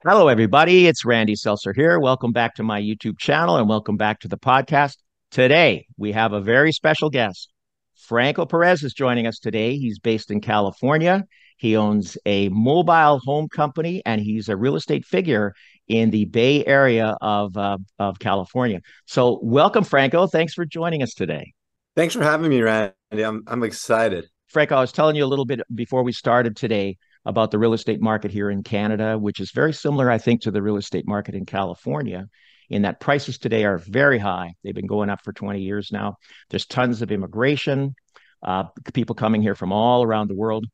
Hello, everybody. It's Randy Seltzer here. Welcome back to my YouTube channel and welcome back to the podcast. Today, we have a very special guest. Franco Perez is joining us today. He's based in California. He owns a mobile home company and he's a real estate figure in the Bay Area of California. So, welcome, Franco. Thanks for joining us today. Thanks for having me, Randy. I'm excited. Franco, I was telling you a little bit before we started today about the real estate market here in Canada, which is very similar, I think, to the real estate market in California, in that prices today are very high. They've been going up for 20 years now. There's tons of immigration, people coming here from all around the world.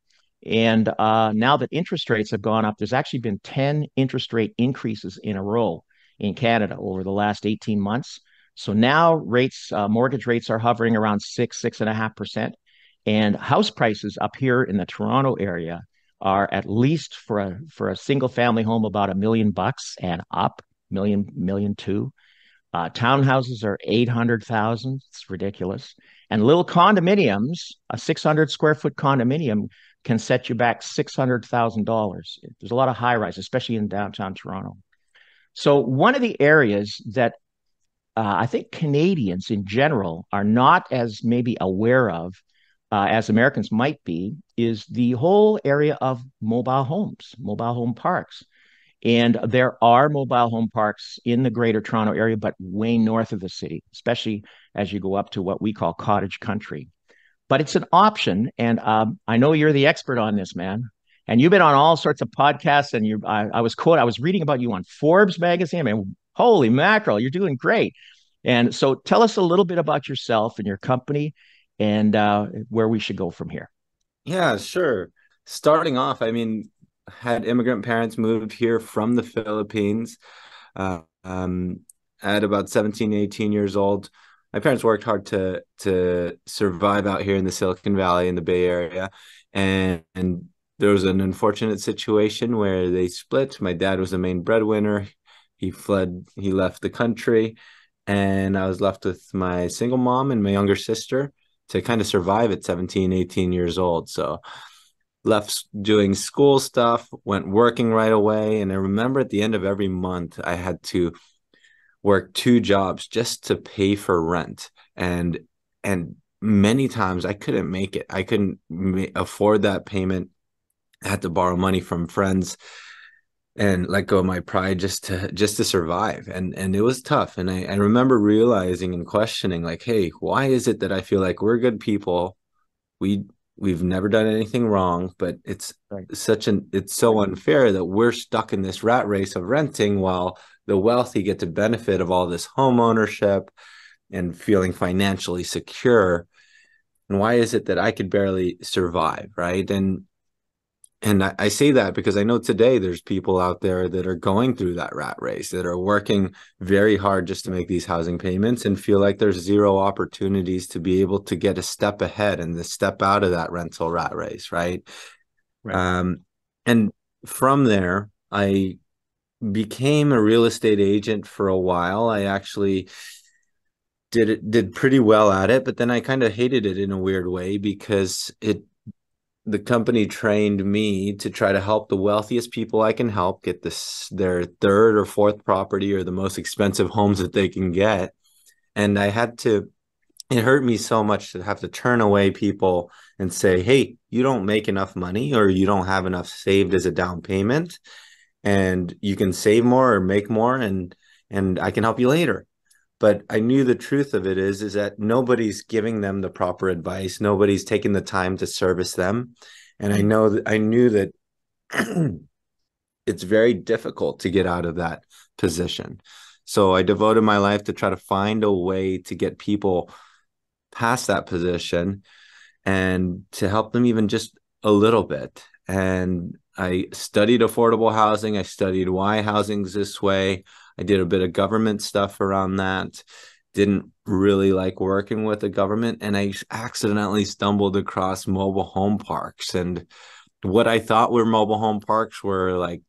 And now that interest rates have gone up, there's actually been 10 interest rate increases in a row in Canada over the last 18 months. So now mortgage rates are hovering around 6.5%. And house prices up here in the Toronto area are at least for a single family home about $1 million and up, million two. Townhouses are 800,000. It's ridiculous. And little condominiums, a 600 square foot condominium can set you back $600,000. There's a lot of high rise, especially in downtown Toronto. So one of the areas that I think Canadians in general are not as maybe aware of as Americans might be, is the whole area of mobile homes, mobile home parks. And there are mobile home parks in the greater Toronto area, but way north of the city, especially as you go up to what we call cottage country. But it's an option. And I know you're the expert on this, man. And you've been on all sorts of podcasts. And I was reading about you on Forbes magazine. I mean, holy mackerel, you're doing great. And so tell us a little bit about yourself and your company and where we should go from here. Yeah, sure. Starting off, had immigrant parents moved here from the Philippines uh, um, at about 17, 18 years old. My parents worked hard to survive out here in the Silicon Valley in the Bay Area. And there was an unfortunate situation where they split. My dad was the main breadwinner. He left the country, and I was left with my single mom and my younger sister to kind of survive at 17, 18 years old. So left doing school stuff, went working right away. And I remember at the end of every month, I had to work two jobs just to pay for rent. And many times I couldn't make it. I couldn't afford that payment. I had to borrow money from friends and let go of my pride just to survive. And it was tough. And I remember realizing and questioning, like, hey, why is it that I feel like we're good people? We've never done anything wrong, but Right. it's so unfair that we're stuck in this rat race of renting while the wealthy get to benefit of all this home ownership and feeling financially secure. And why is it that I could barely survive, right? And I say that because I know today there's people out there that are going through that rat race, that are working very hard just to make these housing payments and feel like there's zero opportunities to be able to get a step ahead and to step out of that rental rat race, right? Right. Um, and from there, I became a real estate agent for a while. I actually did pretty well at it, but then I kind of hated it in a weird way because it the company trained me to try to help the wealthiest people I can help get their third or fourth property or the most expensive homes that they can get. And it hurt me so much to have to turn away people and say, hey, you don't make enough money or you don't have enough saved as a down payment and you can save more or make more and I can help you later. But I knew the truth of it is that nobody's giving them the proper advice. Nobody's taking the time to service them. And I knew that it's very difficult to get out of that position. So I devoted my life to try to find a way to get people past that position and to help them even just a little bit. And I studied affordable housing. I studied why housing's this way. I did a bit of government stuff around that. Didn't really like working with the government. And I accidentally stumbled across mobile home parks. And what I thought were mobile home parks were like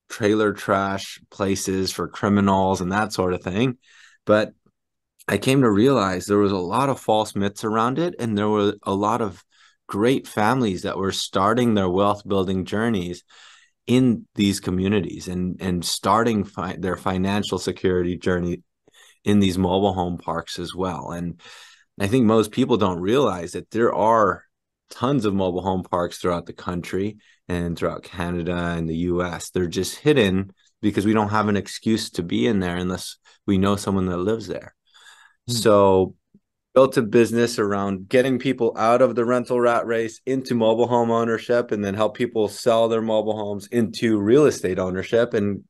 trailer trash places for criminals and that sort of thing. But I came to realize there was a lot of false myths around it, and there were a lot of great families that were starting their wealth building journeys in these communities and starting their financial security journey in these mobile home parks as well. And I think most people don't realize that there are tons of mobile home parks throughout the country and throughout Canada and the US. They're just hidden because we don't have an excuse to be in there unless we know someone that lives there. Hmm. So built a business around getting people out of the rental rat race into mobile home ownership, and then help people sell their mobile homes into real estate ownership. And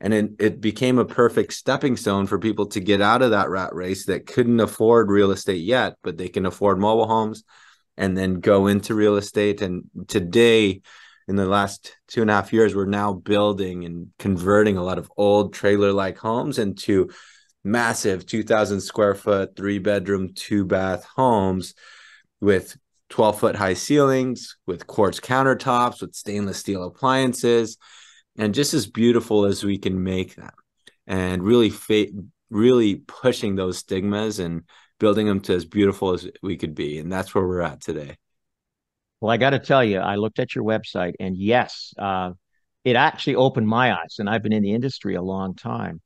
it became a perfect stepping stone for people to get out of that rat race that couldn't afford real estate yet, but they can afford mobile homes and then go into real estate. And today, in the last 2.5 years, we're now building and converting a lot of old trailer-like homes into massive 2,000 square foot, 3-bedroom, 2-bath homes with 12-foot high ceilings, with quartz countertops, with stainless steel appliances, and just as beautiful as we can make them, and really pushing those stigmas and building them to as beautiful as we could be. And that's where we're at today. Well, I got to tell you, I looked at your website, and yes, it actually opened my eyes. And I've been in the industry a long time.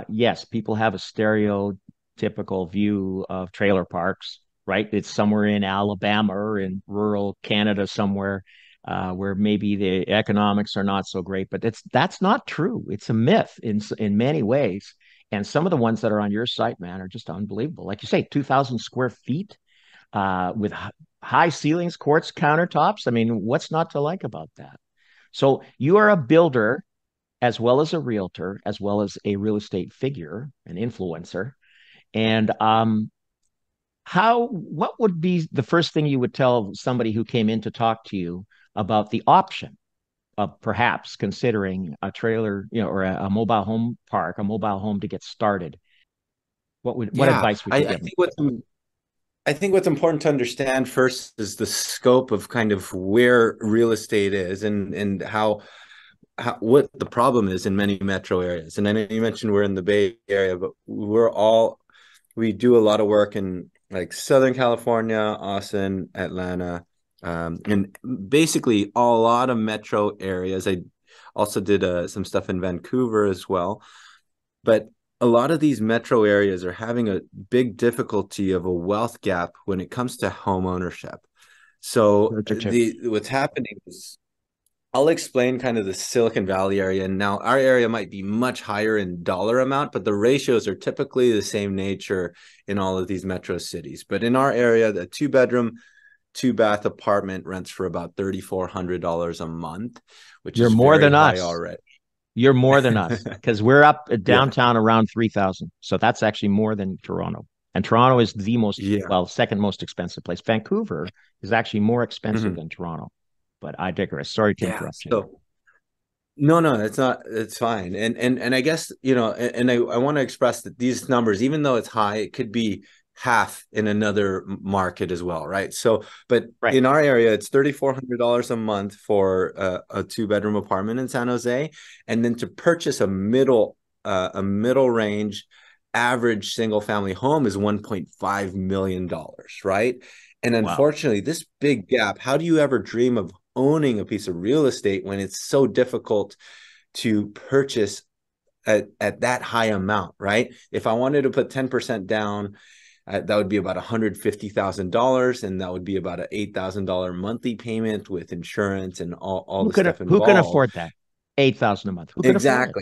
Yes, people have a stereotypical view of trailer parks, right? It's somewhere in Alabama or in rural Canada somewhere, where maybe the economics are not so great. But that's not true. It's a myth in many ways. And some of the ones that are on your site, man, are just unbelievable. Like you say, 2,000 square feet, with high ceilings, quartz countertops. I mean, what's not to like about that? So you are a builder as well as a realtor, as well as a real estate figure, an influencer. And what would be the first thing you would tell somebody who came in to talk to you about the option of perhaps considering a trailer, or a mobile home park, a mobile home to get started? What Yeah, advice would I, you I give them? think what's important to understand first is the scope of kind of where real estate is, and how what the problem is in many metro areas. And I know you mentioned we're in the Bay Area, but we do a lot of work in like Southern California, Austin, Atlanta, and basically a lot of metro areas. I also did some stuff in Vancouver as well, but a lot of these metro areas are having a big difficulty of a wealth gap when it comes to home ownership. So the what's happening is, I'll explain kind of the Silicon Valley area. And now our area might be much higher in dollar amount, but the ratios are typically the same nature in all of these metro cities. But in our area, the 2-bedroom, 2-bath apartment rents for about $3,400 a month, which You're is more very than high us. already. You're more than us because we're up at Yeah. downtown around 3,000. So that's actually more than Toronto. And Toronto is the most, Yeah. well, second most expensive place. Vancouver is actually more expensive Mhm. than Toronto. But I digress. Sorry to Yeah. interrupt you there. So no, it's not. It's fine. And I guess, and I want to express that these numbers, even though it's high, it could be half in another market as well, right? So, but Right. in our area, it's $3,400 a month for a 2-bedroom apartment in San Jose, and then to purchase a middle range average single family home is $1.5 million, right? And Wow. unfortunately, this big gap, how do you ever dream of owning a piece of real estate when it's so difficult to purchase at that high amount, right? If I wanted to put 10% down, that would be about $150,000, and that would be about an $8,000 monthly payment with insurance and all the stuff Who can involved. afford that? 8,000 a month. Who can afford it?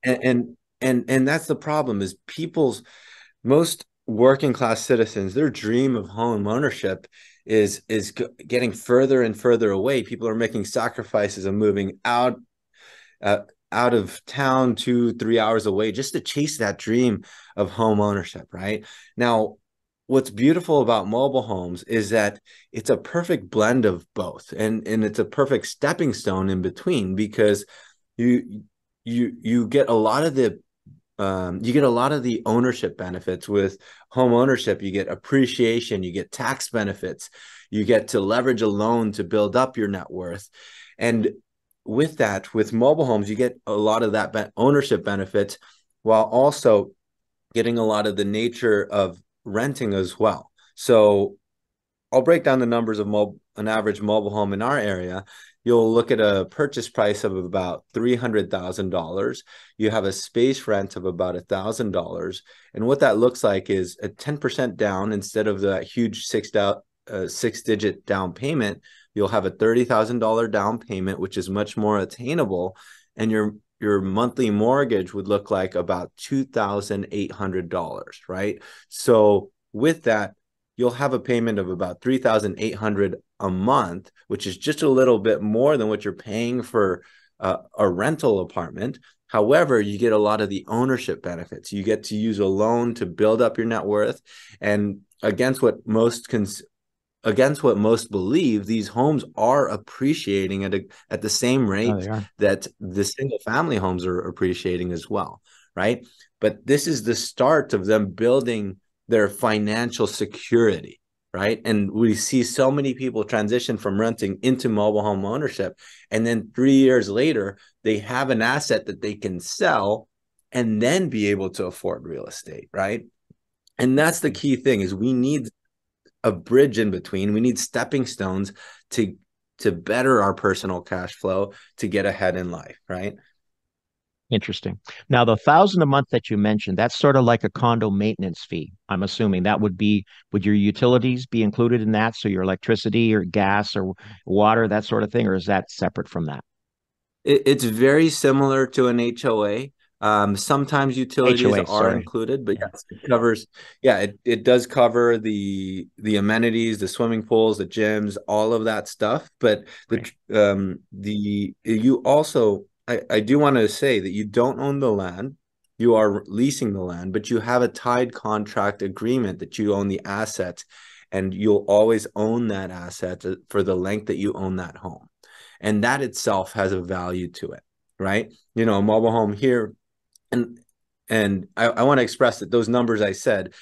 Exactly. And that's the problem, is people's most working class citizens, their dream of home ownership is getting further and further away. People are making sacrifices of moving uh, out of town 2-3 hours away just to chase that dream of home ownership, right? Now, what's beautiful about mobile homes is that it's a perfect blend of both, and it's a perfect stepping stone in between, because you you get a lot of the ownership benefits with home ownership. You get appreciation, you get tax benefits, you get to leverage a loan to build up your net worth. And with that, with mobile homes, you get a lot of that ownership benefits, while also getting a lot of the nature of renting as well. So I'll break down the numbers of an average mobile home in our area. you'll look at a purchase price of about $300,000. You have a space rent of about $1,000. And what that looks like is a 10% down instead of the huge six-digit down payment. You'll have a $30,000 down payment, which is much more attainable. And your monthly mortgage would look like about $2,800, right? So with that, you'll have a payment of about $3,800 a month, which is just a little bit more than what you're paying for a rental apartment. However, you get a lot of the ownership benefits. You get to use a loan to build up your net worth, and against what most believe, these homes are appreciating at the same Oh, rate they are. that the single family homes are appreciating as well, right? But this is the start of them building their financial security, right? And we see so many people transition from renting into mobile home ownership, and then 3 years later, they have an asset that they can sell and then be able to afford real estate, right? And that's the key thing, is we need a bridge in between. We need stepping stones to better our personal cash flow to get ahead in life, right? Interesting. Now, the 1,000 a month that you mentioned, that's sort of like a condo maintenance fee. I'm assuming that would your utilities be included in that? So your electricity or gas or water, that sort of thing, or is that separate from that? It's very similar to an HOA. Sometimes utilities HOA, are sorry. included, but Yeah, yes, it covers. Yeah, it does cover the amenities, the swimming pools, the gyms, all of that stuff. But great. the you also, I do want to say that you don't own the land. You are leasing the land, but you have a tied contract agreement that you own the asset, and you'll always own that asset for the length that you own that home. And that itself has a value to it, right? A mobile home here, and I want to express that those numbers I said,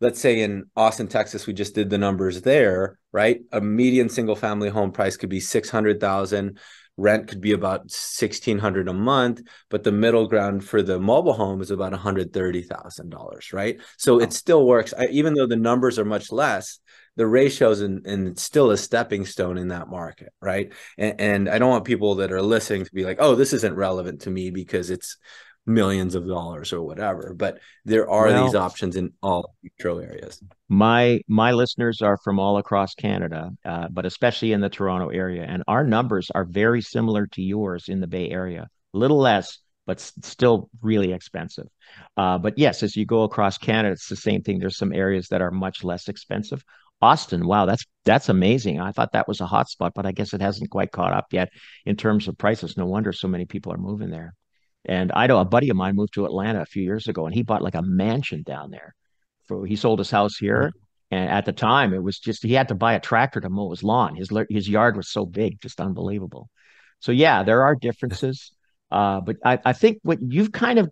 let's say in Austin, Texas, we just did the numbers there, right? A median single family home price could be 600,000. Rent could be about 1,600 a month, but the middle ground for the mobile home is about $130,000, right? So it Oh, still works. Even though the numbers are much less, the ratios, and it's still a stepping stone in that market, right? And I don't want people that are listening to be like, oh, this isn't relevant to me because it's millions of dollars or whatever. But there are these well, options in all metro areas. my listeners are from all across Canada, but especially in the Toronto area, and our numbers are very similar to yours in the Bay Area. A little less, but still really expensive. But yes, as you go across Canada, it's the same thing. There's some areas that are much less expensive. Austin, wow, that's amazing. I thought that was a hot spot, but I guess it hasn't quite caught up yet in terms of prices. No wonder so many people are moving there. And I know a buddy of mine moved to Atlanta a few years ago, and he bought like a mansion down there. He sold his house here, and at the time it was just he had to buy a tractor to mow his lawn. His yard was so big, just unbelievable. So yeah, there are differences, but I think what you've kind of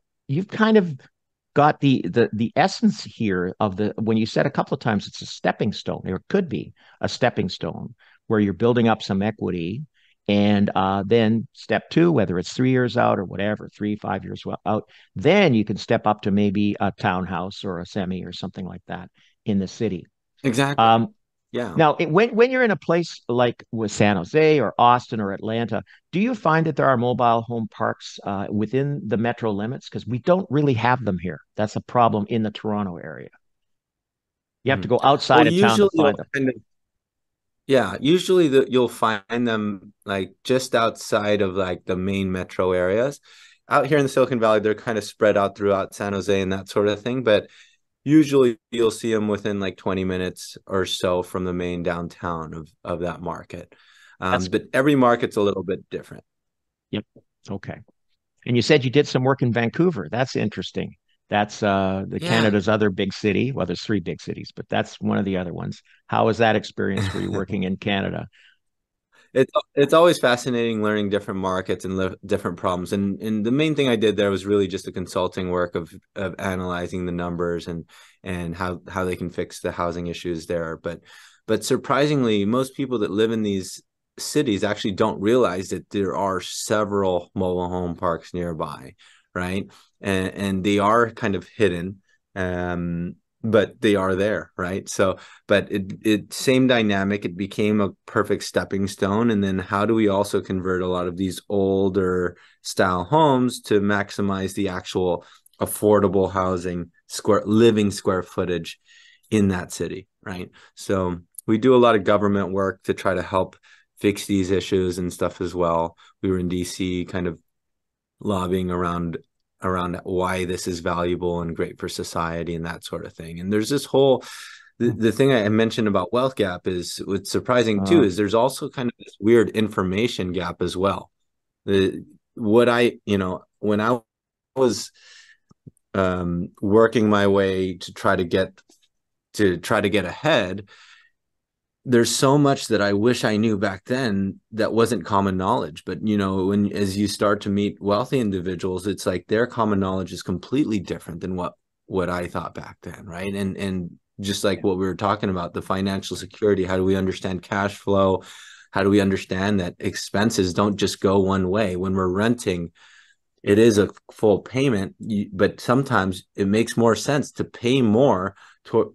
got the essence here of the when you said a couple of times it's a stepping stone, or it could be a stepping stone where you're building up some equity. And then step two, whether it's 3 years out or whatever, 3, 5 years out, then you can step up to maybe a townhouse or a semi or something like that in the city. Exactly. Um, Yeah. Now, when you're in a place like with San Jose or Austin or Atlanta, do you find that there are mobile home parks within the metro limits? Because we don't really have them here. That's a problem in the Toronto area. You have to Mhm. go Well, outside of town to usually find them. you'll find them like just outside of like the main metro areas. Out here in the Silicon Valley, they're kind of spread out throughout San Jose and that sort of thing. But usually you'll see them within like 20 minutes or so from the main downtown of that market. That's But every market's a little bit different. Yep. Okay. And you said you did some work in Vancouver. That's interesting. That's the Yeah. Canada's other big city. Well, there's three big cities, but that's one of the other ones. How was that experience for you working in Canada? It's always fascinating learning different markets and different problems. And the main thing I did there was really just the consulting work of analyzing the numbers and how they can fix the housing issues there. But surprisingly, most people that live in these cities actually don't realize that there are several mobile home parks nearby, right? And they are kind of hidden. but they are there, right? So, but it same dynamic. It became a perfect stepping stone. And then how do we also convert a lot of these older style homes to maximize the actual affordable housing living square footage in that city, right? So we do a lot of government work to try to help fix these issues and stuff as well. We were in DC kind of lobbying around why this is valuable and great for society and that sort of thing. And there's this whole the thing I mentioned about wealth gap is what's surprising too Uh, is there's also kind of this weird information gap as well. The what I when I was working my way to try to get ahead, there's so much that I wish I knew back then that wasn't common knowledge. But when as you start to meet wealthy individuals, it's like their common knowledge is completely different than what I thought back then, right? And just like what we were talking about, the financial security, how do we understand cash flow? How do we understand that expenses don't just go one way? When we're renting, it is a full payment, but sometimes it makes more sense to pay more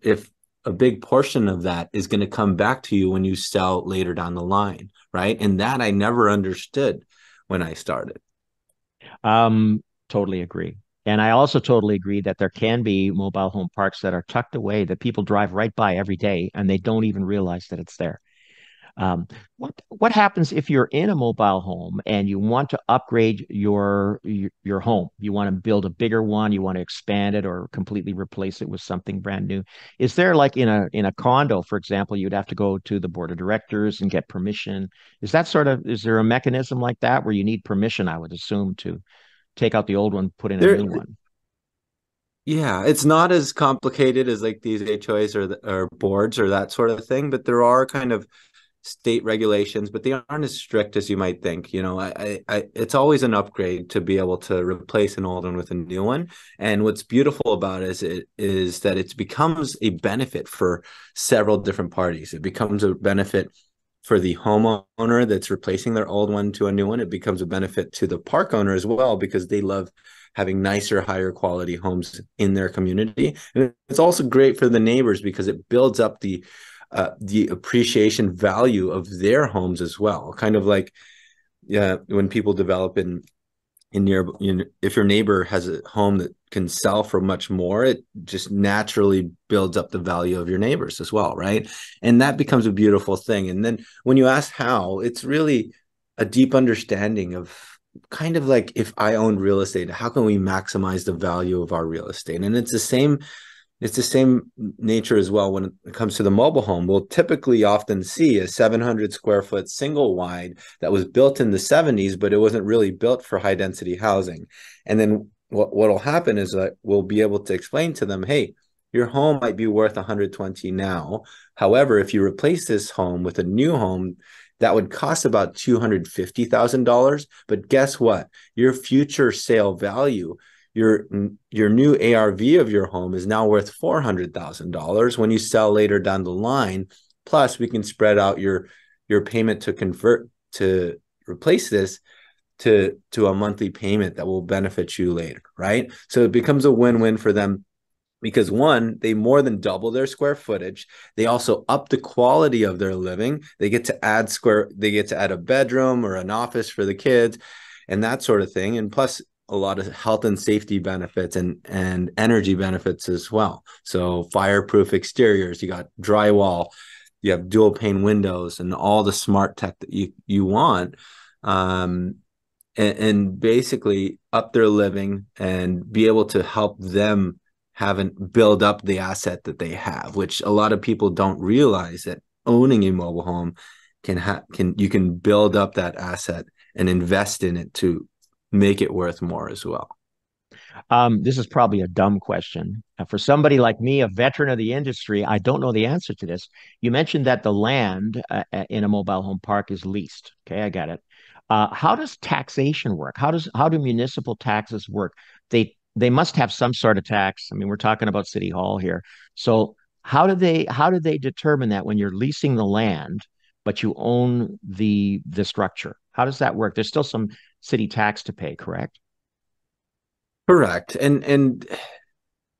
if a big portion of that is going to come back to you when you sell later down the line, right? And that I never understood when I started. um, totally agree. And I also totally agree that there can be mobile home parks that are tucked away that people drive right by every day and they don't even realize that it's there. What happens if you're in a mobile home and you want to upgrade your home? You want to build a bigger one, you want to expand it or completely replace it with something brand new. Is there like in a condo, for example, you'd have to go to the board of directors and get permission? Is there a mechanism like that where you need permission, I would assume, to take out the old one, put in a There, new one? yeah, it's not as complicated as like these HOAs or boards or that sort of thing, but there are kind of state regulations, but they aren't as strict as you might think. It's always an upgrade to be able to replace an old one with a new one. And what's beautiful about it is that it becomes a benefit for several different parties. It becomes a benefit for the homeowner that's replacing their old one to a new one. It becomes a benefit to the park owner as well because they love having nicer, higher quality homes in their community. And it's also great for the neighbors because it builds up the appreciation value of their homes as well. Kind of like when people develop in near, if your neighbor has a home that can sell for much more, it just naturally builds up the value of your neighbors as well, right? And that becomes a beautiful thing. And then when you ask how, it's really a deep understanding of kind of like if I owned real estate, how can we maximize the value of our real estate? And it's the same nature as well when it comes to the mobile home. We'll typically often see a 700 square foot single wide that was built in the 70s, but it wasn't really built for high density housing. And then what'll happen is that we'll be able to explain to them, hey, your home might be worth 120 now. However, if you replace this home with a new home, that would cost about $250,000. But guess what? Your future sale value, your your new ARV of your home is now worth $400,000 when you sell later down the line. Plus, we can spread out your payment to convert to replace this to a monthly payment that will benefit you later, right? So it becomes a win-win for them because one, they more than double their square footage. They also up the quality of their living. They get to add a bedroom or an office for the kids and that sort of thing. And plus a lot of health and safety benefits and energy benefits as well. So fireproof exteriors, you got drywall, you have dual pane windows and all the smart tech that you want. Um, and basically up their living and be able to help them haven't build up the asset that they have, which a lot of people don't realize that owning a mobile home you can build up that asset and invest in it to make it worth more as well. This is probably a dumb question. For somebody like me, a veteran of the industry, I don't know the answer to this. You mentioned that the land in a mobile home park is leased. Okay, I got it. How does taxation work? How do municipal taxes work? They must have some sort of tax. I mean, we're talking about City Hall here. So how do they determine that when you're leasing the land, but you own the structure? How does that work? There's still some city tax to pay, correct? Correct. And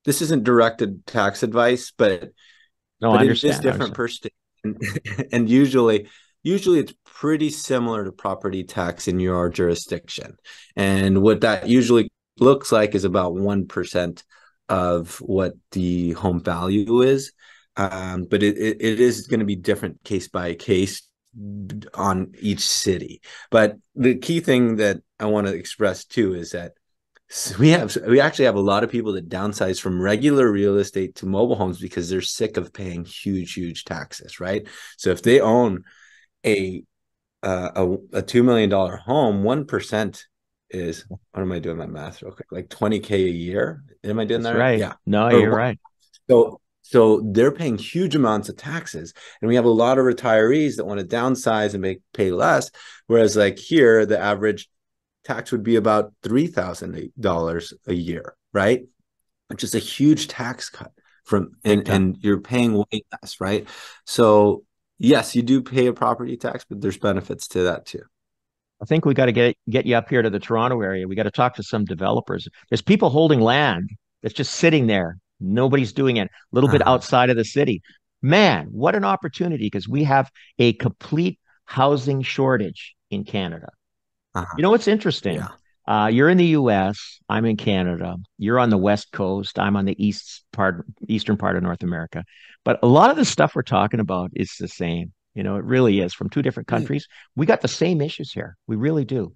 this isn't directed tax advice, No, I but it is understand. I different understand. per state, and, and usually it's pretty similar to property tax in your jurisdiction. And what that usually looks like is about 1% of what the home value is. But it is going to be different case by case on each city. But the key thing that I want to express too is that we actually have a lot of people that downsize from regular real estate to mobile homes because they're sick of paying huge taxes, right? So if they own a a $2 million home, 1% is, what am I doing my math real quick? Like 20K a year. Am I doing that That's right? right. Yeah. No, you're Or right. so they're paying huge amounts of taxes. And we have a lot of retirees that want to downsize and pay less. Whereas like here, the average tax would be about $3,000 a year, right? Which is a huge tax cut from, Big time. and you're paying way less, right? So yes, you do pay a property tax, but there's benefits to that too. I think we got to get you up here to the Toronto area. We got to talk to some developers. There's people holding land that's just sitting there. Nobody's doing it. A little bit Uh-huh. outside of the city. Man, what an opportunity because we have a complete housing shortage in Canada. Uh-huh. You know what's interesting? Yeah. You're in the U.S. I'm in Canada. You're on the West Coast. I'm on the eastern part of North America. But a lot of the stuff we're talking about is the same. You know, it really is from two different Yeah. countries. We got the same issues here. We really do.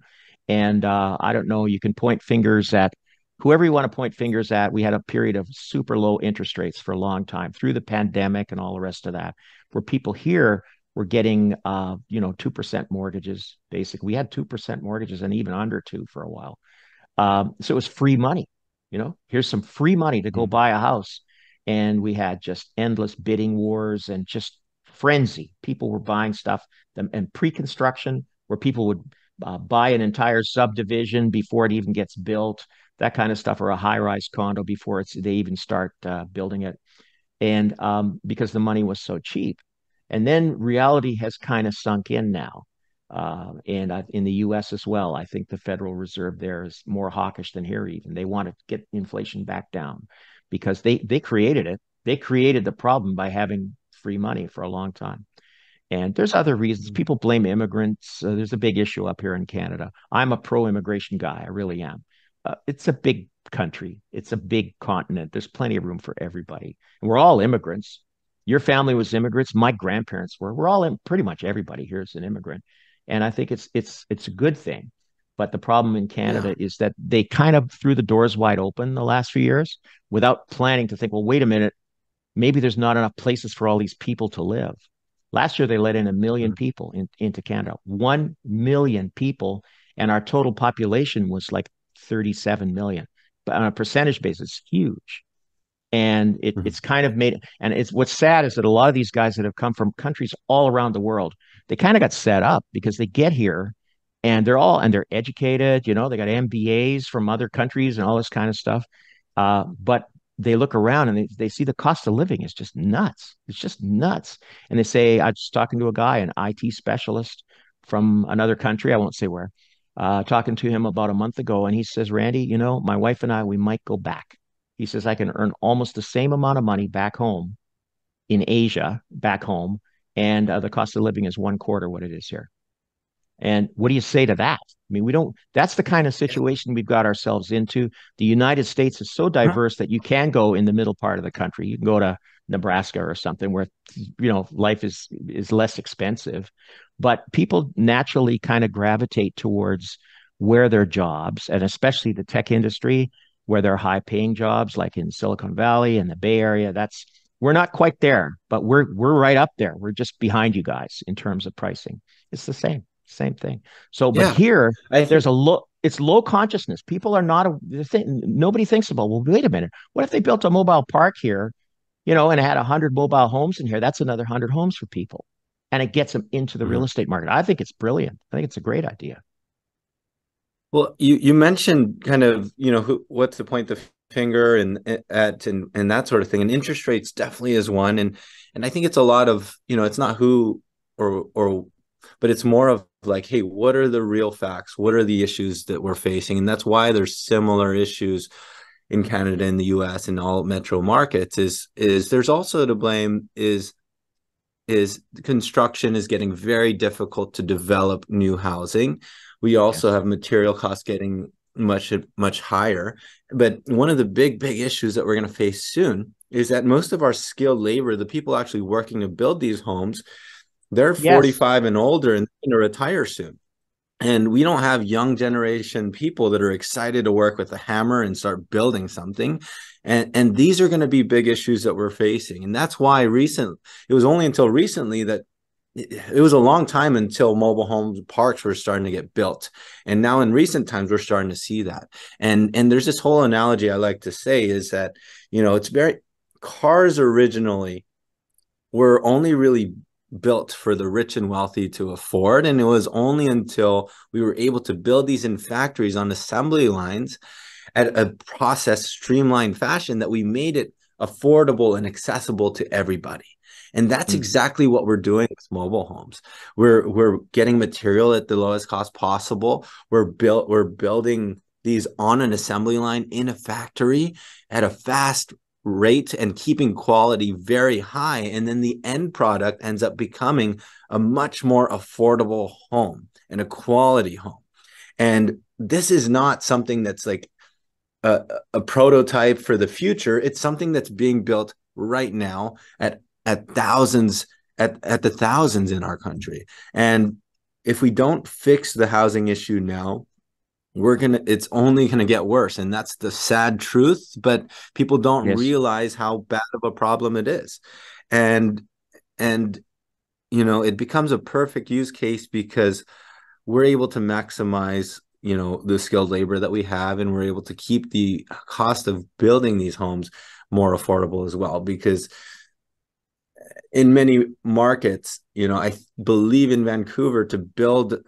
And I don't know. You can point fingers at whoever you want to point fingers at. We had a period of super low interest rates for a long time through the pandemic and all the rest of that, where people here were getting 2% mortgages. Basically, we had 2% mortgages and even under two for a while. So it was free money. Here's some free money to go Mhm. buy a house. And we had just endless bidding wars and just frenzy. People were buying stuff and pre-construction where people would buy an entire subdivision before it even gets built, that kind of stuff, or a high-rise condo before they even start building it. And because the money was so cheap. And then reality has kind of sunk in now. And in the US as well, I think the Federal Reserve there is more hawkish than here, even. They want to get inflation back down because they created it. They created the problem by having free money for a long time. And there's other reasons. People blame immigrants. There's a big issue up here in Canada. I'm a pro-immigration guy. I really am. It's a big country. It's a big continent. There's plenty of room for everybody. And we're all immigrants. Your family was immigrants. My grandparents were. We're all in, pretty much everybody here is an immigrant. And I think it's a good thing. But the problem in Yeah. Canada is that they kind of threw the doors wide open the last few years without planning to think, well, wait a minute, maybe there's not enough places for all these people to live. Last year, they let in 1 million Mhm. people into Canada, 1 million people, and our total population was like 37 million. But on a percentage basis, huge. And Mhm. it's kind of made, and it's what's sad is that a lot of these guys that have come from countries all around the world, they kind of got set up because they get here and they're educated, they got MBAs from other countries and all this kind of stuff. But they look around and they see the cost of living is just nuts. It's just nuts. And they say, I was talking to a guy, an IT specialist from another country, I won't say where, talking to him about a month ago. And he says, Randy, my wife and I, we might go back. He says, I can earn almost the same amount of money back home in Asia, back home. And the cost of living is one quarter what it is here. And what do you say to that? I mean, we don't, that's the kind of Yeah. situation we've got ourselves into. The United States is so Huh? diverse that you can go in the middle part of the country. You can go to Nebraska or something where, life is less expensive. But people naturally kind of gravitate towards where their jobs, and especially the tech industry, where they're high paying jobs, like in Silicon Valley and the Bay Area. We're not quite there, but we're right up there. We're just behind you guys in terms of pricing. It's the same thing. So, but Yeah. here I there's think, it's low consciousness. People are not nobody thinks about, well, wait a minute, what if they built a mobile park here, and had 100 mobile homes in here? That's another 100 homes for people, and it gets them into the real mhm. estate market. I think it's brilliant. I think it's a great idea. Well, you mentioned kind of, what to point the finger and that sort of thing. And interest rates definitely is one. And I think it's a lot of, it's not who or but it's more of like, hey, what are the real facts? What are the issues that we're facing? And that's why there's similar issues in Canada and the US and all metro markets is there's also to blame is construction is getting very difficult to develop new housing. We also Yes. have material costs getting much higher. But one of the big issues that we're going to face soon is that most of our skilled labor, the people actually working to build these homes, they're Yes. 45 and older and going to retire soon. And we don't have young generation people that are excited to work with a hammer and start building something. And these are going to be big issues that we're facing. And that's why it was only until recently that it was a long time until mobile home parks were starting to get built. And now in recent times, we're starting to see that. And there's this whole analogy I like to say is that, it's very cars originally were only really built for the rich and wealthy to afford. And it was only until we were able to build these in factories on assembly lines at a process streamlined fashion that we made it affordable and accessible to everybody. And that's Mm. exactly what we're doing with mobile homes. We're getting material at the lowest cost possible. We're building these on an assembly line in a factory at a fast rate and keeping quality very high. And then the end product ends up becoming a much more affordable home and a quality home. And this is not something that's like a prototype for the future. It's something that's being built right now at thousands at the thousands in our country. And if we don't fix the housing issue now, it's only gonna get worse. And that's the sad truth, but people don't Yes. realize how bad of a problem it is. And and it becomes a perfect use case because we're able to maximize the skilled labor that we have, and we're able to keep the cost of building these homes more affordable as well. Because in many markets, I believe in Vancouver, to build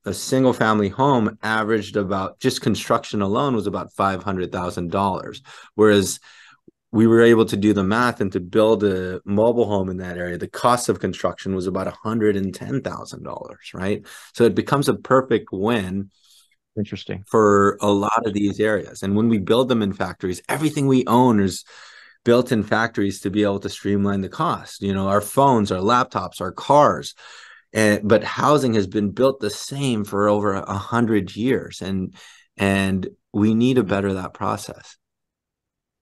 a single family home averaged about, just construction alone was about $500,000, whereas we were able to do the math, and to build a mobile home in that area, the cost of construction was about $110,000, right? So it becomes a perfect win Interesting. for a lot of these areas. And when we build them in factories, everything we own is built in factories to be able to streamline the cost. Our phones, our laptops, our cars. But housing has been built the same for over 100 years, and we need to better that process.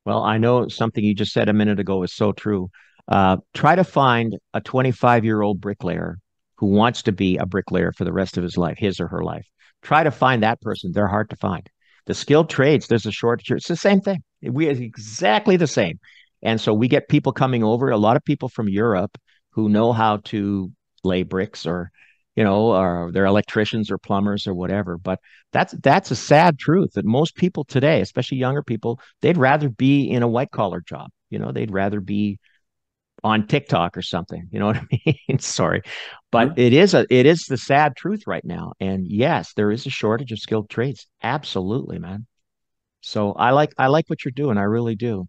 Well, I know something you just said a minute ago is so true. Try to find a 25-year-old bricklayer who wants to be a bricklayer for the rest of his life, his or her life. Try to find that person. They're hard to find. The skilled trades, there's a shortage. It's the same thing. We are exactly the same. And so we get people coming over, a lot of people from Europe who know how to lay bricks, or they're electricians or plumbers or whatever. But that's a sad truth that most people today, especially younger people, they'd rather be in a white collar job. They'd rather be on TikTok or something. You know what I mean? Sorry. But Mhm. it is the sad truth right now. And yes, there is a shortage of skilled trades. Absolutely, man. So I like what you're doing. I really do.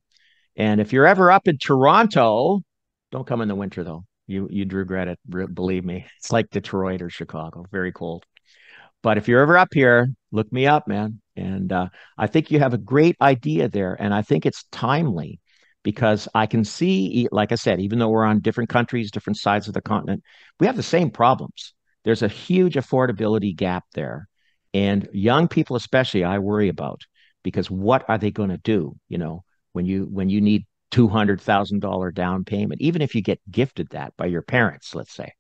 And if you're ever up in Toronto, don't come in the winter though. You'd regret it. Believe me. It's like Detroit or Chicago. Very cold. But if you're ever up here, look me up, man. And I think you have a great idea there. And I think it's timely because I can see, like I said, even though we're on different countries, different sides of the continent, we have the same problems. There's a huge affordability gap there. And young people, especially, I worry about because what are they going to do? When you need $200,000 down payment, even if you get gifted that by your parents, let's say,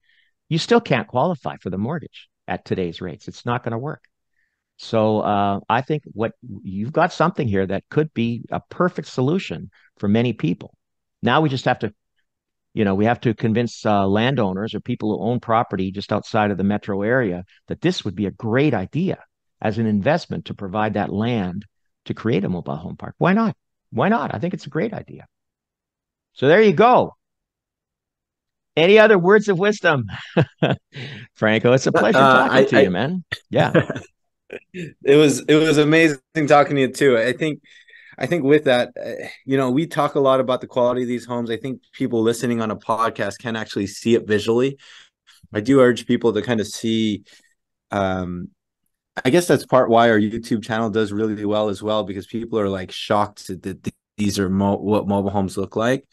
you still can't qualify for the mortgage at today's rates. It's not going to work. So I think what you've got something here that could be a perfect solution for many people. Now we just have to convince landowners or people who own property just outside of the metro area that this would be a great idea as an investment to provide that land to create a mobile home park. Why not? Why not? I think it's a great idea. So there you go. Any other words of wisdom? Franco, it's a pleasure talking to you, man. Yeah. It was amazing talking to you too. I think with that, we talk a lot about the quality of these homes. I think people listening on a podcast can actually see it visually. I do urge people to kind of see um, I guess that's part why our YouTube channel does really well as well, because people are like shocked that these are what mobile homes look like.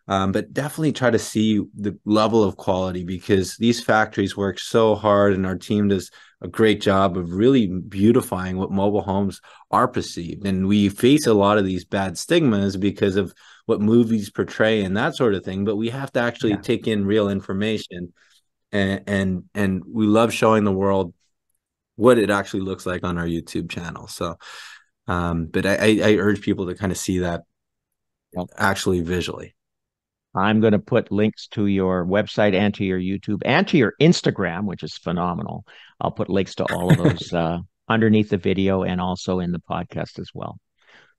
But definitely try to see the level of quality, because these factories work so hard and our team does a great job of really beautifying what mobile homes are perceived. And we face a lot of these bad stigmas because of what movies portray and that sort of thing. But we have to actually Yeah. take in real information, and we love showing the world what it actually looks like on our YouTube channel. So, but I urge people to kind of see that Well, actually visually. I'm going to put links to your website and to your YouTube and to your Instagram, which is phenomenal. I'll put links to all of those underneath the video and also in the podcast as well.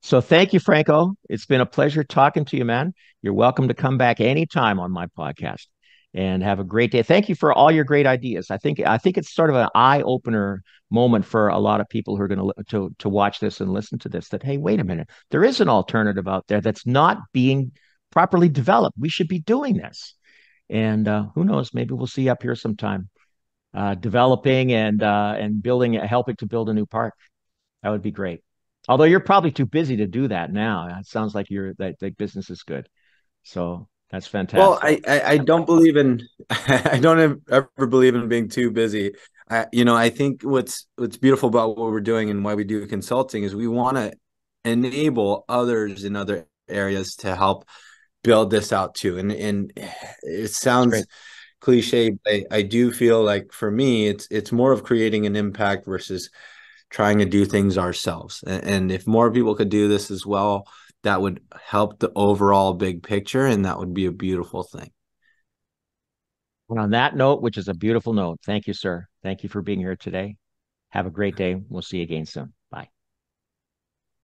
So thank you, Franco. It's been a pleasure talking to you, man. You're welcome to come back anytime on my podcast and have a great day. Thank you for all your great ideas. I think it's sort of an eye-opener moment for a lot of people who are going to watch this and listen to this, that hey, wait a minute. There is an alternative out there that's not being properly developed. We should be doing this. And who knows, maybe we'll see you up here sometime developing and building, helping to build a new park. That would be great. Although you're probably too busy to do that now. It sounds like that business is good. So that's Well, fantastic. I don't believe in I don't ever believe in being too busy. I think what's beautiful about what we're doing and why we do consulting is we want to enable others in other areas to help build this out too. And it That's sounds great. cliche, but I do feel like for me, it's more of creating an impact versus trying to do things ourselves. And if more people could do this as well, that would help the overall big picture, and that would be a beautiful thing. And on that note, which is a beautiful note, thank you, sir. Thank you for being here today. Have a great day. We'll see you again soon.